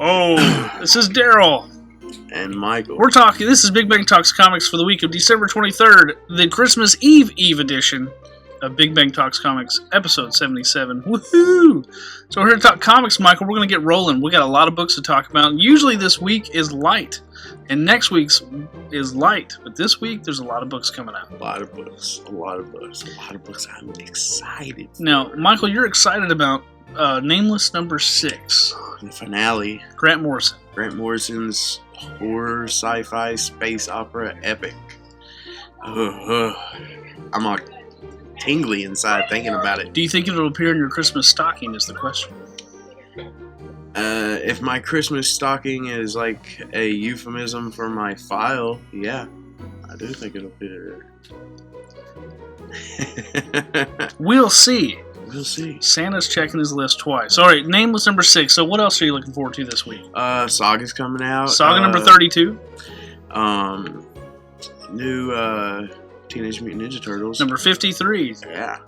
Oh, this is Daryl. And Michael. We're talking, this is Big Bang Talks Comics for the week of December 23rd, the Christmas Eve edition of Big Bang Talks Comics, episode 77. Woohoo! So we're here to talk comics, Michael. We're going to get rolling. We got a lot of books to talk about. Usually this week is light, and next week's is light. But this week, there's a lot of books coming out. A lot of books. I'm excited for. Now, Michael, you're excited about Nameless number 6. The finale. Grant Morrison's horror, sci-fi, space opera epic. I'm all tingly inside thinking about it. Do you think it'll appear in your Christmas stocking is the question? If my Christmas stocking is like a euphemism for my file, yeah, I do think it'll appear. We'll see. We'll see. Santa's checking his list twice. All right, Nameless number 6. So what else are you looking forward to this week? Saga's coming out. Saga number 32. New Teenage Mutant Ninja Turtles. Number 53. Yeah.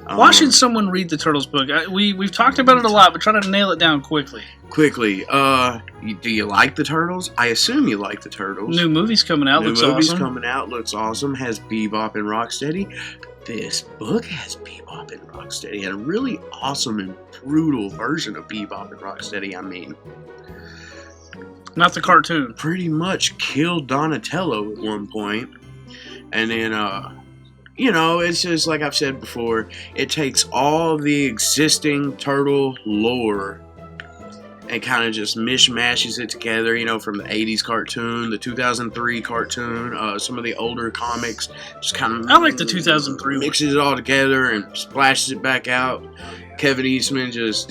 Why should someone read the Turtles book? We've talked about it a lot, but try to nail it down quickly. Do you like the Turtles? I assume you like the Turtles. New movie's coming out. Looks awesome. Has Bebop and Rocksteady. This book has Bebop and Rocksteady, and a really awesome and brutal version of Bebop and Rocksteady. I mean, not the cartoon. Pretty much killed Donatello at one point, and then it's just like I've said before. It takes all the existing turtle lore and kind of just mishmashes it together, from the 80s cartoon, the 2003 cartoon, some of the older comics, just kind of... I like the 2003 mixes it all together and splashes it back out. Kevin Eastman just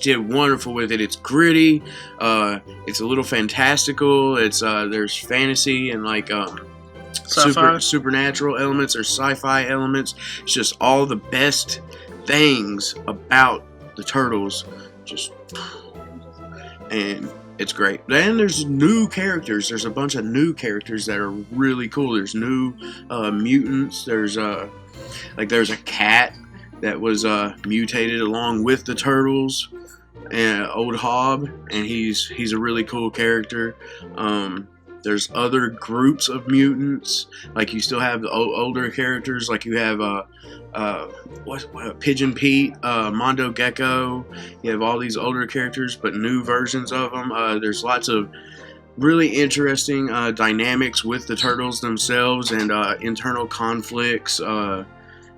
did wonderful with it. It's gritty, it's a little fantastical, there's fantasy and supernatural elements or sci-fi elements. It's just all the best things about the Turtles, and it's great. Then there's new characters. There's a bunch of new characters that are really cool. There's new mutants. There's a cat that was mutated along with the Turtles, and Old Hob, and he's a really cool character. There's other groups of mutants. Like you still have the older characters. Like you have Pigeon Pete, Mondo Gecko. You have all these older characters, but new versions of them. There's lots of really interesting dynamics with the Turtles themselves and internal conflicts.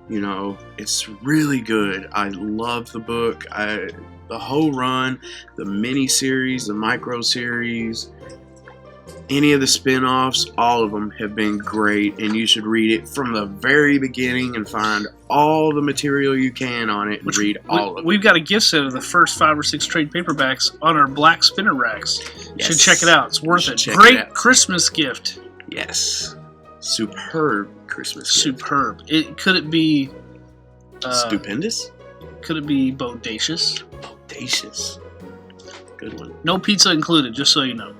It's really good. I love the book. The whole run, the mini series, the micro series. Any of the spin-offs, all of them have been great, and you should read it from the very beginning and find all the material you can on it and read all of it. We've got a gift set of the first 5 or 6 trade paperbacks on our black spinner racks. Yes. You should check it out. It's worth it. Great Christmas gift. Yes. Superb Christmas gift. Superb. Could it be... stupendous? Could it be bodacious? Bodacious. Good one. No pizza included, just so you know.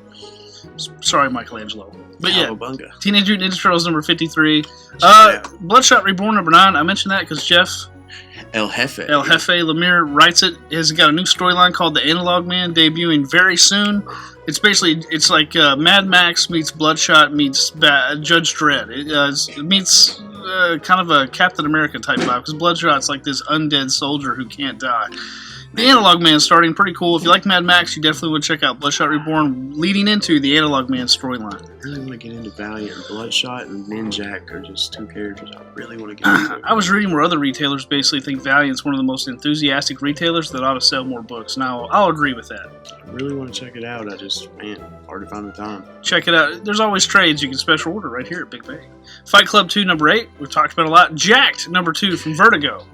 Sorry, Michelangelo. But yeah, Teenage Mutant Ninja Turtles number 53. Bloodshot Reborn number 9. I mentioned that because Jeff El Jefe Lemire writes it. Has got a new storyline called The Analog Man debuting very soon. It's like Mad Max meets Bloodshot meets Judge Dredd. It meets kind of a Captain America type vibe because Bloodshot's like this undead soldier who can't die. The Analog Man starting pretty cool. If you like Mad Max, you definitely would check out Bloodshot Reborn, leading into the Analog Man storyline. I really want to get into Valiant. Bloodshot and Ninjak are just two characters I really want to get into. I was reading where other retailers basically think Valiant's one of the most enthusiastic retailers that ought to sell more books. Now, I'll agree with that. I really want to check it out. Hard to find the time. Check it out. There's always trades you can special order right here at Big Bang. Fight Club 2, number 8. We've talked about a lot. Jacked, number 2 from Vertigo.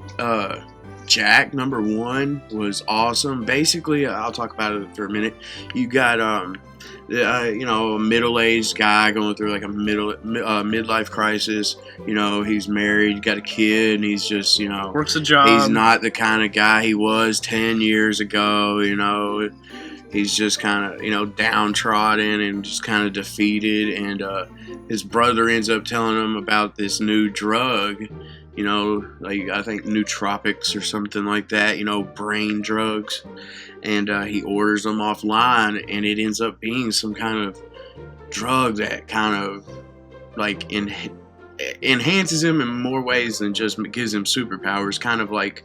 Jack number 1 was awesome. Basically, I'll talk about it for a minute. You got a middle-aged guy going through like a midlife crisis. He's married, got a kid, and he's just works a job. He's not the kind of guy he was 10 years ago. He's just kind of downtrodden and just kind of defeated. And his brother ends up telling him about this new drug You know, like I think nootropics or something like that. You know, brain drugs, and he orders them offline, and it ends up being some kind of drug that kind of like enhances him in more ways than just gives him superpowers. Kind of like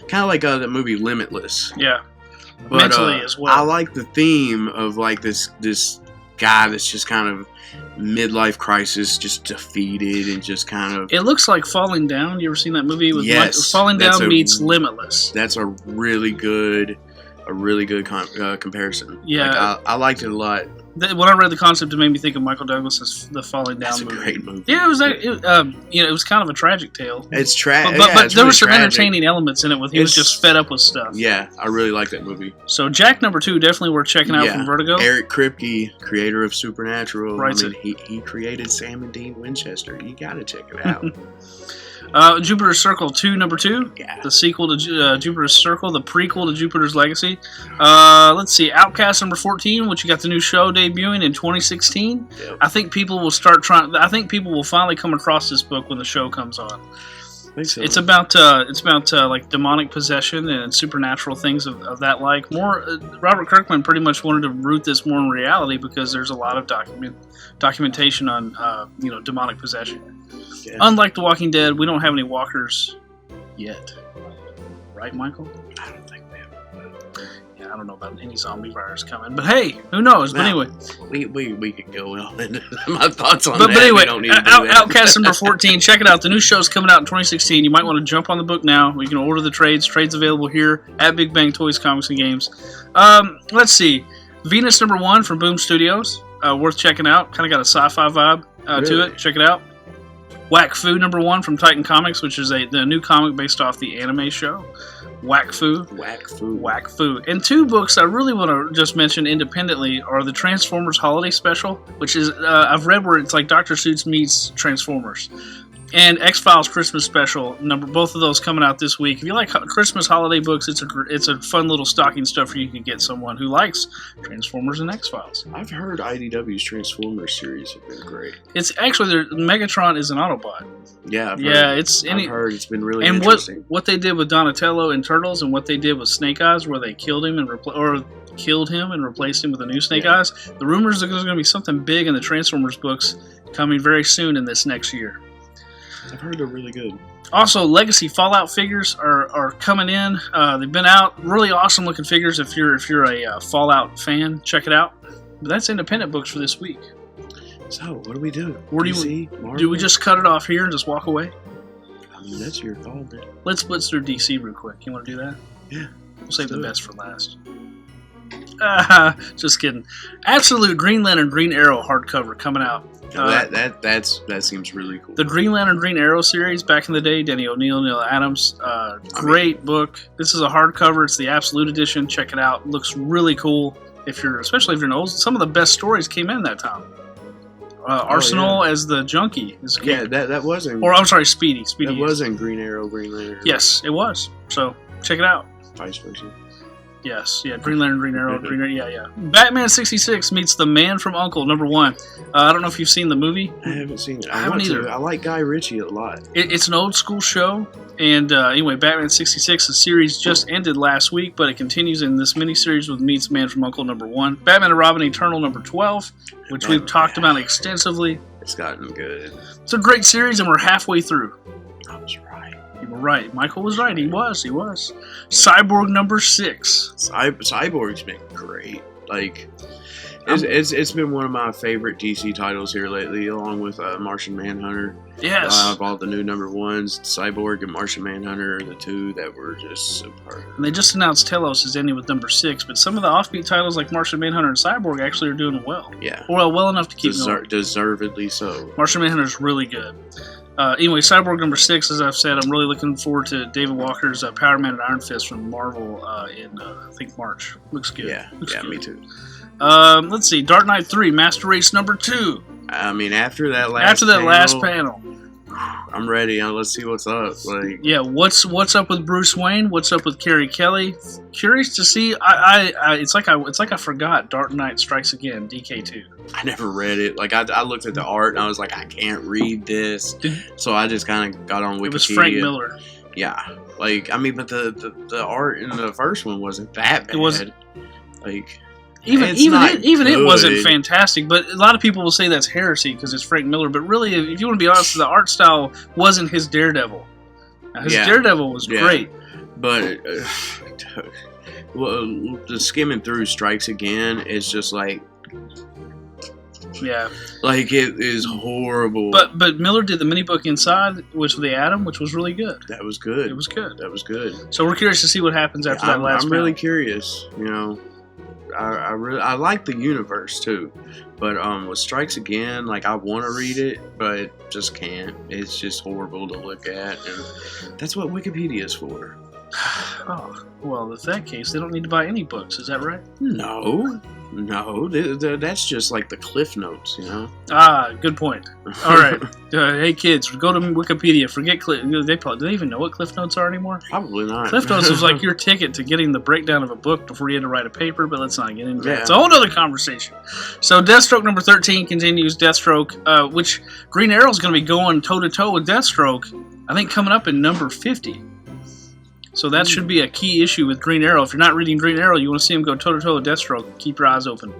the movie Limitless. Yeah, but, mentally as well. I like the theme of like this guy that's just kind of midlife crisis, just defeated and just kind of. It looks like Falling Down. You ever seen that movie with yes, Falling Down meets Limitless? That's a really good comparison. Yeah, like, I liked it a lot. When I read the concept, it made me think of Michael Douglas's The Falling Down movie. That's a great movie. Yeah, it was. It was kind of a tragic tale. It's tragic, but there were some entertaining elements in it. He was just fed up with stuff. Yeah, I really like that movie. So Jack number 2, definitely worth checking out from Vertigo. Eric Kripke, creator of Supernatural. Right. He created Sam and Dean Winchester. You got to check it out. Jupiter's Circle 2, number 2. Yeah. The sequel to Jupiter's Circle, the prequel to Jupiter's Legacy. Let's see, Outkast number 14, which you got the new show debuting in 2016. Yep. I think people will finally come across this book when the show comes on. So. It's about like demonic possession and supernatural things of that like. More, Robert Kirkman pretty much wanted to root this more in reality because there's a lot of documentation on demonic possession. Yeah. Unlike The Walking Dead, we don't have any walkers yet. Right, Michael? I don't think we have. Yeah, I don't know about any zombie virus coming. But hey, who knows? But anyway. We could go on into my thoughts on that. But anyway, Outkast number 14. Check it out. The new show's coming out in 2016. You might want to jump on the book now. You can order the trades. Trades available here at Big Bang Toys, Comics, and Games. Let's see. Venus number 1 from Boom Studios. Worth checking out. Kind of got a sci-fi vibe to it. Check it out. Whack Fu number 1 from Titan Comics, which is the new comic based off the anime show. Whack Fu. And 2 books I really want to just mention independently are the Transformers Holiday Special, which is I've read where it's like Dr. Seuss meets Transformers. And X-Files Christmas Special, both of those coming out this week. If you like Christmas holiday books, it's a fun little stocking stuffer you can get someone who likes Transformers and X-Files. I've heard IDW's Transformers series have been great. It's actually Megatron is an Autobot. Yeah, I've heard it's been really interesting. What they did with Donatello and Turtles, and what they did with Snake Eyes, where they killed him and replaced him with a new Snake Eyes. The rumors are there's going to be something big in the Transformers books coming very soon in this next year. I've heard they're really good. Also, Legacy Fallout figures are coming in. They've been out. Really awesome looking figures. If you're a Fallout fan, check it out. But that's independent books for this week. So, what do we do? Do we just cut it off here and just walk away? I mean, that's your call, man. Let's blitz through DC real quick. You want to do that? Yeah. We'll save the best for last. Just kidding. Absolute Green Lantern Green Arrow hardcover coming out. That seems really cool. The Green Lantern Green Arrow series back in the day, Denny O'Neil, Neil Adams, great book. This is a hardcover. It's the Absolute edition. Check it out. It looks really cool. Especially if you're an old, some of the best stories came in that time. Arsenal as the junkie. That wasn't. Or I'm sorry, Speedy. That wasn't Green Arrow, Green Lantern. Yes, it was. So check it out. Vice versa. Yes, Green Lantern, Green Arrow, Batman 66 meets The Man from U.N.C.L.E. number 1. I don't know if you've seen the movie. I haven't seen it. I haven't either. I like Guy Ritchie a lot. It's an old school show, and anyway, Batman 66, the series just ended last week, but it continues in this miniseries with meets Man from U.N.C.L.E. number 1. Batman and Robin Eternal number 12, which we've talked about extensively. It's gotten good. It's a great series, and we're halfway through. I was right. You were right. Michael was right. He was. Cyborg number 6. Cyborg's been great. Like, it's been one of my favorite DC titles here lately, along with Martian Manhunter. Yes. All the new number 1s, Cyborg and Martian Manhunter, are the 2 that were just superb. And they just announced Telos is ending with number 6, but some of the offbeat titles like Martian Manhunter and Cyborg actually are doing well. Yeah. Well enough to keep going. Deservedly so. Martian Manhunter's really good. Anyway, Cyborg number 6, as I've said, I'm really looking forward to David Walker's Power Man and Iron Fist from Marvel in, I think, March. Looks good. Yeah, me too. Let's see, Dark Knight 3, Master Race number 2. I mean, after that last panel, I'm ready. Let's see what's up. Like, yeah, what's up with Bruce Wayne? What's up with Carrie Kelly? Curious to see. It's like I forgot Dark Knight Strikes Again, DK2. I never read it. Like, I looked at the art and I was like, I can't read this. So I just kind of got on Wikipedia. It was Frank Miller. Yeah. Like, I mean, but the art in the first one wasn't that bad. It wasn't. Like, even it wasn't fantastic, but a lot of people will say that's heresy because it's Frank Miller. But really, if you want to be honest, the art style wasn't his Daredevil. His Daredevil was great. But well, the skimming through Strikes Again is just like, yeah, like it is horrible. But Miller did the mini book inside, which was the Atom, which was really good. That was good. It was good. That was good. So we're curious to see what happens after that last. I'm really curious. You know, I like the universe too, but with Strikes Again, like I want to read it, but just can't. It's just horrible to look at, and that's what Wikipedia is for. Oh, well, in that case, they don't need to buy any books. Is that right? No, that's just like the Cliff Notes, you know? Ah, good point. All right. Hey, kids, go to Wikipedia. Forget Cliff. Do they even know what Cliff Notes are anymore? Probably not. Cliff Notes was like your ticket to getting the breakdown of a book before you had to write a paper, but let's not get into that. It's a whole other conversation. So Deathstroke number 13 continues. Deathstroke, which Green Arrow's going to be going toe-to-toe with Deathstroke, I think coming up in number 50. So that should be a key issue with Green Arrow. If you're not reading Green Arrow, you want to see him go toe-to-toe with Deathstroke. Keep your eyes open.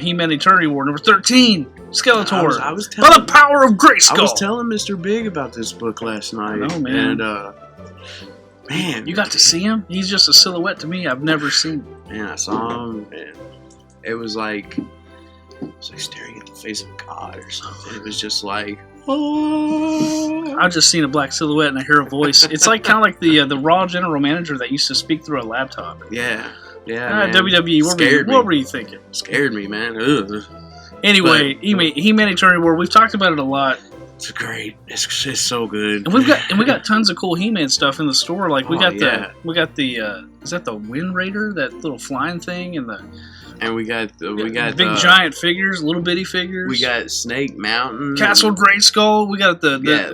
He-Man Eternity War, number 13. Skeletor. I was telling, by the power of Grayskull. I was telling Mr. Big about this book last night. Oh, man. And, man. You got to see him? He's just a silhouette to me. I've never seen him. Man, I saw him, and it was like staring at the face of God or something. It was just like, oh. I've just seen a black silhouette and I hear a voice. It's like kind of like the Raw general manager that used to speak through a laptop. Yeah, man. WWE. What were you thinking? Scared me, man. Ugh. Anyway, He-Man Eternity War. We've talked about it a lot. It's great. It's so good. And we got tons of cool He-Man stuff in the store. Like we got the is that the Wind Raider, that little flying thing, and we got big giant figures, little bitty figures. We got Snake Mountain, Castle Grayskull. We got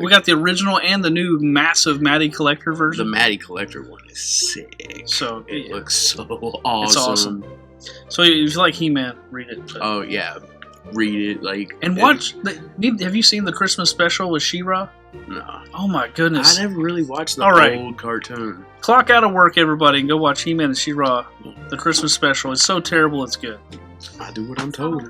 we got the original and the new massive Matty Collector version. The Matty Collector one is sick. So it looks so awesome. It's awesome. So if you like He-Man, read it. But. Oh yeah, read it and watch. Have you seen the Christmas special with She-Ra? No. Oh my goodness! I never really watched the old cartoon. Clock out of work, everybody, and go watch He-Man and She-Ra, the Christmas special. It's so terrible, it's good. I do what I'm told.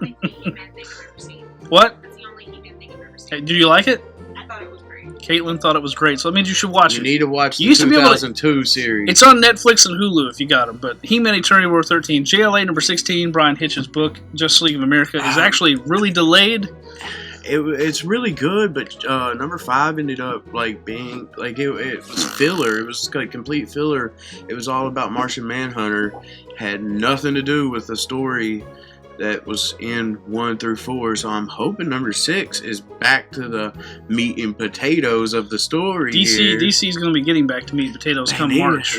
What? That's the only He-Man thing I've ever seen. Hey, do you like it? I thought it was great. Caitlin thought it was great, so that means you should watch it. You need to watch the 2002 series. It's on Netflix and Hulu if you got them. But He-Man Eternity War 13, JLA number 16, Brian Hitch's book, Justice League of America, is actually really delayed. It's really good, but number 5 ended up being it was filler. It was like complete filler. It was all about Martian Manhunter. Had nothing to do with the story that was in 1 through 4. So I'm hoping number 6 is back to the meat and potatoes of the story. DC's going to be getting back to meat and potatoes come March.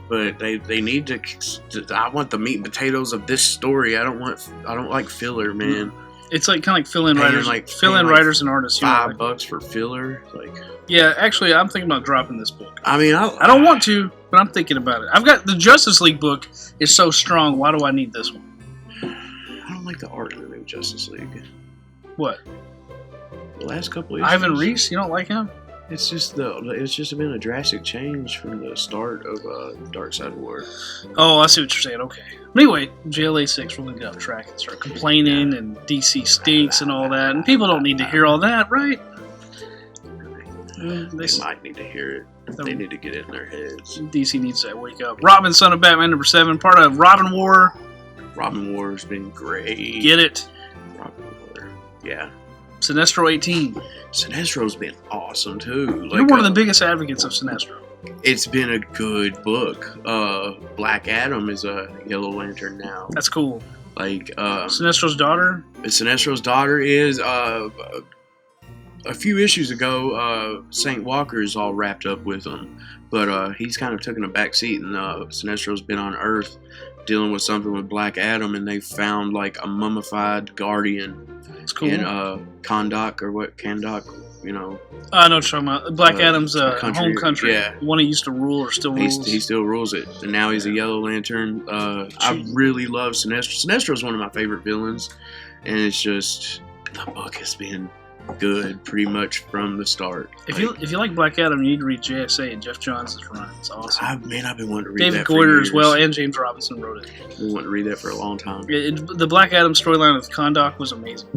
But they need to. I want the meat and potatoes of this story. I don't like filler, man. It's like kind of like fill-in writers, writers and artists. $5 for filler, Yeah, actually, I'm thinking about dropping this book. I mean, I don't want to, but I'm thinking about it. I've got the Justice League book is so strong. Why do I need this one? I don't like the art in the new Justice League. What? The last couple issues. Ivan Reis, you don't like him? It's just been a drastic change from the start of Dark Side War. Oh, I see what you're saying. Okay. But anyway, JLA 6 really get off track and start complaining, and DC stinks and all that, and people don't need to hear all that, right? They might need to hear it. They need to get it in their heads. DC needs to wake up. Robin, Son of Batman, number 7, part of Robin War. Robin War has been great. Get it? Robin War. Yeah. Sinestro 18. Sinestro's been awesome too. You're one of the biggest advocates of Sinestro. It's been a good book. Black Adam is a Yellow Lantern now. That's cool. Sinestro's daughter? Sinestro's daughter is a few issues ago, St. Walker's all wrapped up with him. But he's kind of taken a back seat, and Sinestro's been on Earth dealing with something with Black Adam, and they found a mummified guardian. That's cool. In Kahndaq, you know. I know what you're talking about. Black Adam's country, home country. yeah. One he used to rule or still rules. He still rules it, and now he's a Yellow Lantern. I really love Sinestro. Sinestro is one of my favorite villains, and it's just the book has been good pretty much from the start. If you like Black Adam, you need to read JSA and Jeff Johns' run. It's awesome. I've been wanting to read David that Goyer for as well, and James Robinson wrote it. I've been wanting to read that for a long time. The Black Adam storyline with Kahndaq was amazing.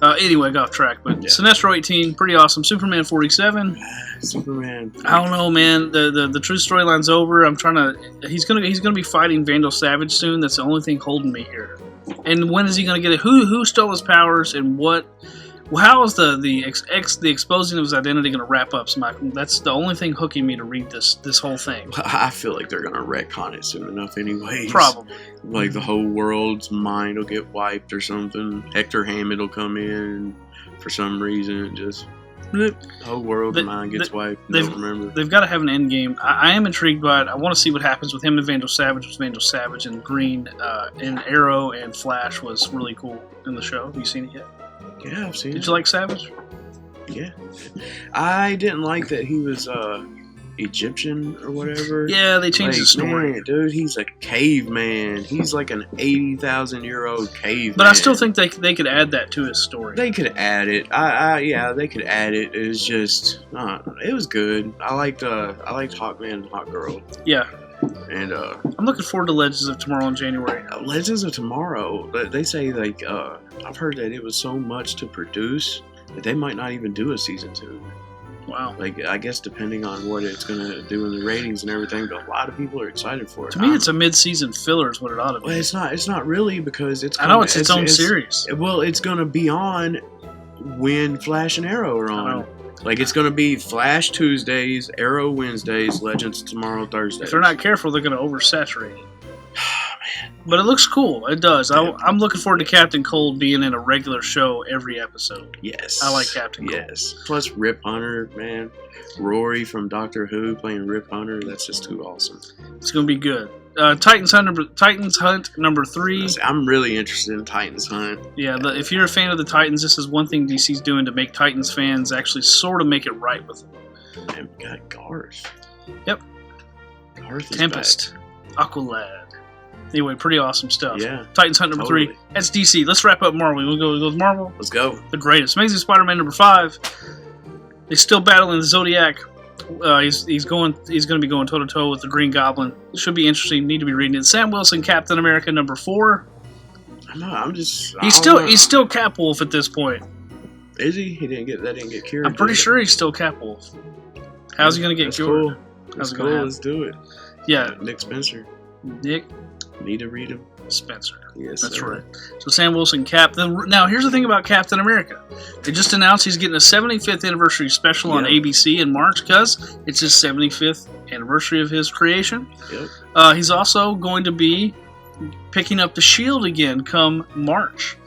Anyway, got off track, but Yeah. Sinestro 18, pretty awesome. Superman 47. Superman. I don't know, man. The true storyline's over. I'm trying to. He's gonna be fighting Vandal Savage soon. That's the only thing holding me here. And when is he gonna get it? Who stole his powers and what? How is the exposing of his identity going to wrap up, Michael? That's the only thing hooking me to read this whole thing. I feel like they're gonna retcon it soon enough, anyways. Probably. Like the whole world's mind will get wiped or something. Hector Hammond will come in for some reason. Just the whole world's mind gets wiped. Don't remember. They've got to have an end game. I am intrigued by it. I want to see what happens with him and Vandal Savage. With Vandal Savage and Green and Arrow and Flash was really cool in the show. Have you seen it yet? Yeah, I've seen it. Did you like Savage? Yeah. I didn't like that he was Egyptian or whatever. Yeah, they changed the story. Man, dude, he's a caveman. He's like an 80,000-year-old caveman. But I still think they could add that to his story. They could add it. Yeah, they could add it. It was just, it was good. I liked Hawkman and Hawkgirl. Yeah. And I'm looking forward to Legends of Tomorrow in January. Legends of Tomorrow. They say like I've heard that it was so much to produce that they might not even do a season 2. Wow. Like, I guess depending on what it's going to do in the ratings and everything, but a lot of people are excited for it. To me, it's a mid-season filler is what it ought to be. Well, it's not really because it's... I know, it's its own series. Well, it's going to be on when Flash and Arrow are on. I know. Like, it's going to be Flash Tuesdays, Arrow Wednesdays, Legends tomorrow Thursdays. If they're not careful, they're going to oversaturate it. But it looks cool. It does. Yeah. I'm looking forward to Captain Cold being in a regular show every episode. Yes. I like Captain Cold. Yes. Plus Rip Hunter, man. Rory from Doctor Who playing Rip Hunter. That's just too awesome. It's going to be good. Titans Hunt number 3. I'm really interested in Titans Hunt. Yeah, if you're a fan of the Titans, this is one thing DC's doing to make Titans fans actually sort of make it right with them. And we got Garth. Yep. Garth is Tempest. back. Aqualad. Anyway, pretty awesome stuff. Yeah. Titans Hunt number 3. That's DC. Let's wrap up Marvel. We'll go with Marvel. Let's go. The greatest. Amazing Spider-Man number 5. He's still battling the Zodiac. He's going to be going toe to toe with the Green Goblin. Should be interesting. Need to be reading it. Sam Wilson, Captain America number 4. He's still Cap Wolf at this point. Is he? That didn't get cured. I'm pretty sure he's still Cap Wolf. How's he going to get cured? Cool. That's cool. Let's do it. Yeah. Nick Spencer. Nick. Need to read him. Spencer. Yes, that's sir. right. So Sam Wilson, Cap. Now here's the thing about Captain America. They just announced he's getting a 75th anniversary special on ABC in March because it's his 75th anniversary of his creation. Yep. He's also going to be picking up the Shield again come March.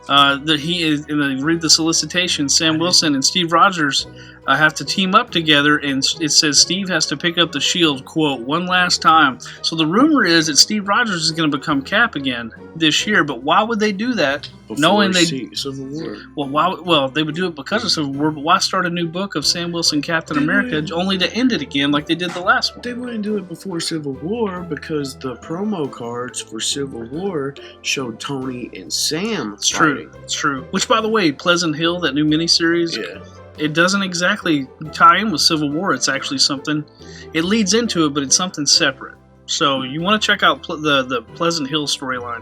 That he is. And read the solicitation. Sam Wilson and Steve Rogers have to team up together, and it says Steve has to pick up the Shield, quote, one last time. So the rumor is that Steve Rogers is going to become Cap again this year, but why would they do that? Knowing they Civil War. Well, they would do it because of Civil War, but why start a new book of Sam Wilson Captain America only to end it again like they did the last one? They wouldn't do it before Civil War because the promo cards for Civil War showed Tony and Sam fighting. It's true. Which, by the way, Pleasant Hill, that new miniseries, it doesn't exactly tie in with Civil War. It's actually something, it leads into it, but it's something separate. So you want to check out the Pleasant Hill storyline.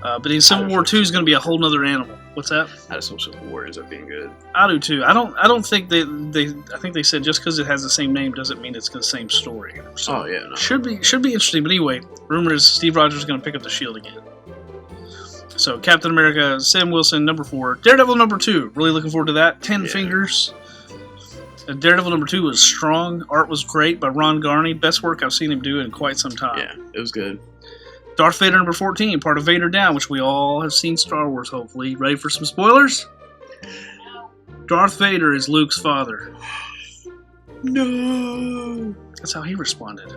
But in Civil War 2 is going to be a whole nother animal. What's that? I just hope Civil War ends up being good. I do too. I don't think I think they said just because it has the same name doesn't mean it's the same story. So no. Should be interesting. But anyway, rumor is Steve Rogers is going to pick up the Shield again. So Captain America, Sam Wilson, number 4. Daredevil number 2. Really looking forward to that. 10 Fingers. Daredevil number 2 was strong. Art was great by Ron Garney. Best work I've seen him do in quite some time. Yeah, it was good. Darth Vader number 14, part of Vader Down, which we all have seen Star Wars, hopefully. Ready for some spoilers? Darth Vader is Luke's father. No! That's how he responded.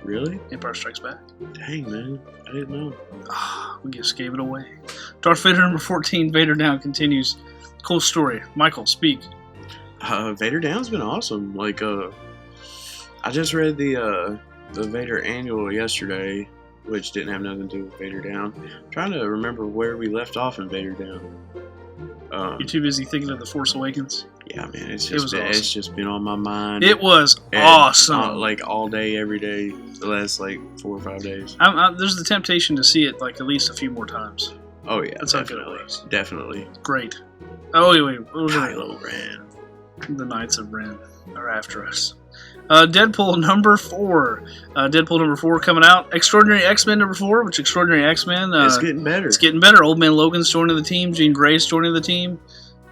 Really? Empire Strikes Back. Dang, man. I didn't know. We just gave it away. Darth Vader number 14, Vader Down continues. Cool story. Michael, speak. Vader Down's been awesome. Like, I just read the Vader Annual yesterday, which didn't have nothing to do with Vader Down. I'm trying to remember where we left off in Vader Down. You're too busy thinking of The Force Awakens? Yeah, man, It was awesome. It's just been on my mind. It was And, awesome. like all day, every day, the last like 4 or 5 days. There's the temptation to see it like at least a few more times. Oh yeah, That's how good it was. Definitely. Great. Oh, wait. What was it? Kylo Ren. The Knights of Ren are after us. Deadpool number 4. Deadpool number 4 coming out. Extraordinary X-Men number 4, which Extraordinary X-Men. It's getting better. It's getting better. Old Man Logan's joining the team. Jean Grey's joining the team.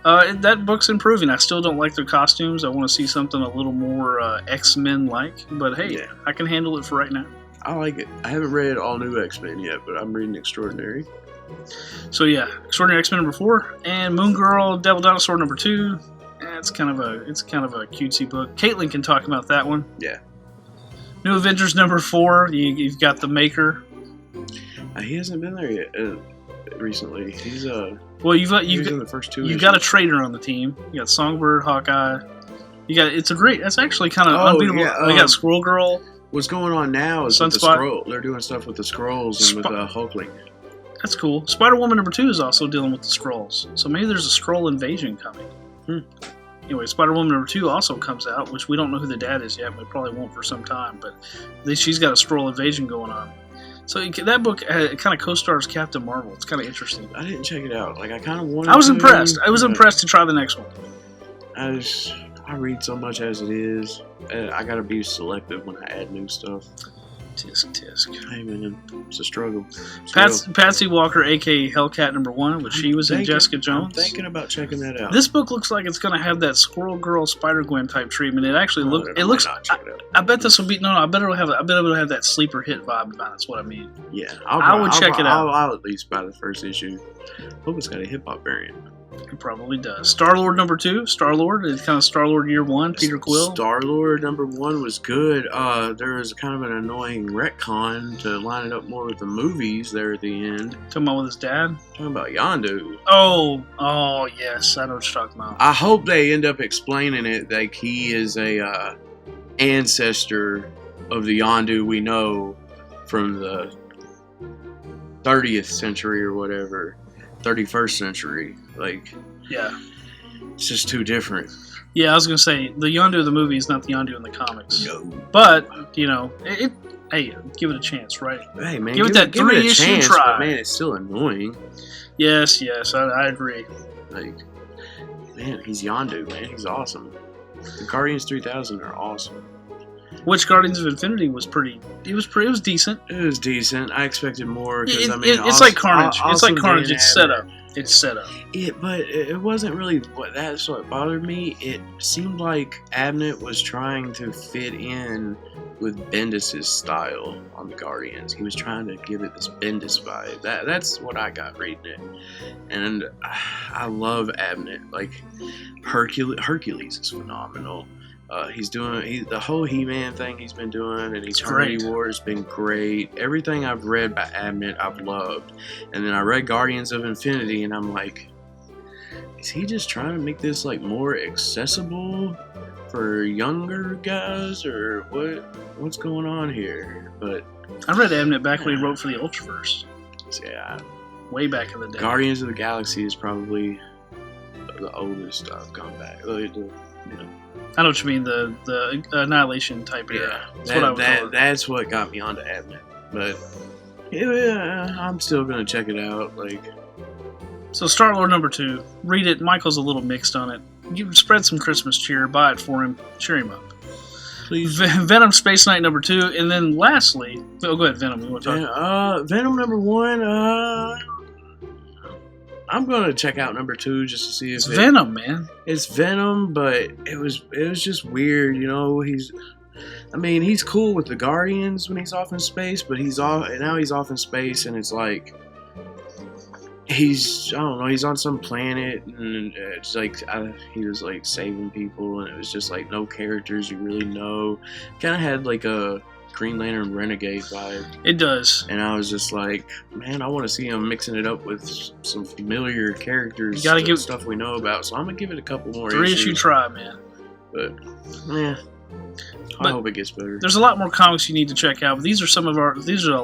That book's improving. I still don't like their costumes. I want to see something a little more X-Men-like. But hey, Yeah. I can handle it for right now. I like it. I haven't read all new X-Men yet, but I'm reading Extraordinary. So yeah, Extraordinary X-Men number 4 and Moon Girl Devil Dinosaur number 2. It's kind of a cutesy book. Caitlin can talk about that one. Yeah. New Avengers number 4. You've got the Maker. He hasn't been there yet recently. He's Well, he was in the first 2 you've issues. got a traitor on the team. You got Songbird, Hawkeye. That's actually kind of Oh, unbeatable. yeah, You got Squirrel Girl. What's going on now is with the Sunspot. scroll. They're doing stuff with the scrolls and with Hulkling. That's cool. Spider-Woman number 2 is also dealing with the Skrulls. So maybe there's a Skrull invasion coming. Anyway, Spider-Woman number 2 also comes out, which we don't know who the dad is yet. We probably won't for some time, but at least she's got a Skrull invasion going on. So that book kind of co-stars Captain Marvel. It's kind of interesting. I didn't check it out. Like I kind of wanted. I was to, impressed. I was but impressed to try the next one. I read so much as it is. I gotta be selective when I add new stuff. Tisk. Hey man, it's a struggle. Patsy Walker, a.k.a. Hellcat number 1, which she was in Jessica Jones. I'm thinking about checking that out. This book looks like it's going to have that Squirrel Girl, Spider-Gwen type treatment. It actually looks. I It looks. might not check it out. I bet this will be. No, I bet it'll have. I bet it'll have that sleeper hit vibe about it. That's what I mean. Yeah, I would check it out. I'll at least buy the first issue. Hope it's got a hip hop variant. It probably does. Star-Lord number 2. Star-Lord is kind of Star-Lord year 1. Peter Quill. Star-Lord number 1 was good. There was kind of an annoying retcon to line it up more with the movies there at the end. Talking about with his dad. Talking about Yondu. Oh yes, I know what you're talking about. I hope they end up explaining it like he is a ancestor of the Yondu we know from the 30th century or whatever, 31st century. Like, Yeah. it's just too different. Yeah, I was gonna say the Yondu of the movie is not the Yondu in the comics. No. But hey, give it a chance, right? Hey man, Give it that give it a 3-issue chance, try. but man, it's still annoying. Yes, I agree. Like, man, he's Yondu, man. He's awesome. The Guardians 3000 are awesome. Which Guardians of Infinity was pretty. It was decent. It was decent. I expected more because It's like Carnage. It's like Carnage. It's set up. But it wasn't really that's what bothered me. It seemed like Abnett was trying to fit in with Bendis' style on the Guardians. He was trying to give it this Bendis vibe. That's what I got reading it. And I love Abnett. Like Hercules is phenomenal. He's doing the whole He-Man thing he's been doing, and Eternity War has been great. Everything I've read by Abnett, I've loved. And then I read Guardians of Infinity, and I'm like, is he just trying to make this like more accessible for younger guys, or what's going on here? But I read Abnett back when he wrote for the Ultraverse. Yeah, way back in the day. Guardians of the Galaxy is probably the oldest I've gone back. I know what you mean, the Annihilation type era. That's what got me onto Abnett. But yeah, I'm still gonna check it out. Like, so Star-Lord number 2, read it. Michael's a little mixed on it. You spread some Christmas cheer, buy it for him, cheer him up. please. Venom Space Knight number 2, and then lastly, go ahead, Venom. You want to talk? Venom number 1. I'm gonna check out number 2 just to see if it's Venom, man. It's Venom, but it was just weird, you know. He's cool with the Guardians when he's off in space, but he's off in space, and it's like he's on some planet, and it's like he was like saving people, and it was just like no characters you really know. Kind of had like a Green Lantern Renegade vibe. It does. And I was just like, man, I want to see him mixing it up with some familiar characters, You gotta give stuff we know about. So I'm gonna give it a couple more 3 issues. issue try, man. But yeah, I But hope it gets better. there's a lot more comics you need to check out. But these are some of our.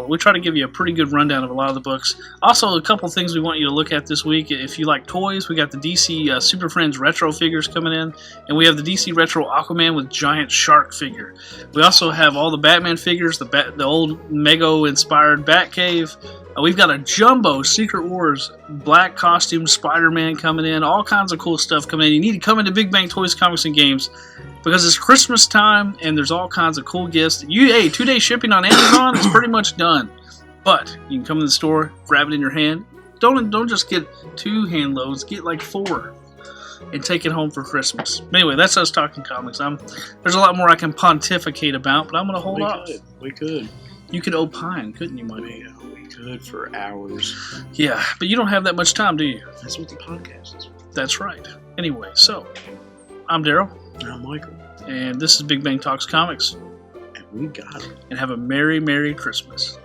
We try to give you a pretty good rundown of a lot of the books. Also, a couple things we want you to look at this week. If you like toys, we got the DC Super Friends retro figures coming in, and we have the DC retro Aquaman with giant shark figure. We also have all the Batman figures, the old Mego inspired Batcave. We've got a jumbo Secret Wars black costume Spider-Man coming in. All kinds of cool stuff coming in. You need to come into Big Bang Toys, Comics, and Games because it's Christmas time and there's all kinds of cool gifts. 2-day shipping on Amazon is pretty much done. But you can come to the store, grab it in your hand. Don't just get 2 hand loads. Get like 4 and take it home for Christmas. But anyway, that's us talking comics. There's a lot more I can pontificate about, but I'm going to hold off. We could. You could opine, couldn't you, Mike? We could for hours. Yeah, but you don't have that much time, do you? That's what the podcast is. That's right. Anyway, so I'm Daryl, And I'm Michael. and this is Big Bang Talks Comics. And we got it. And have a Merry, Merry Christmas.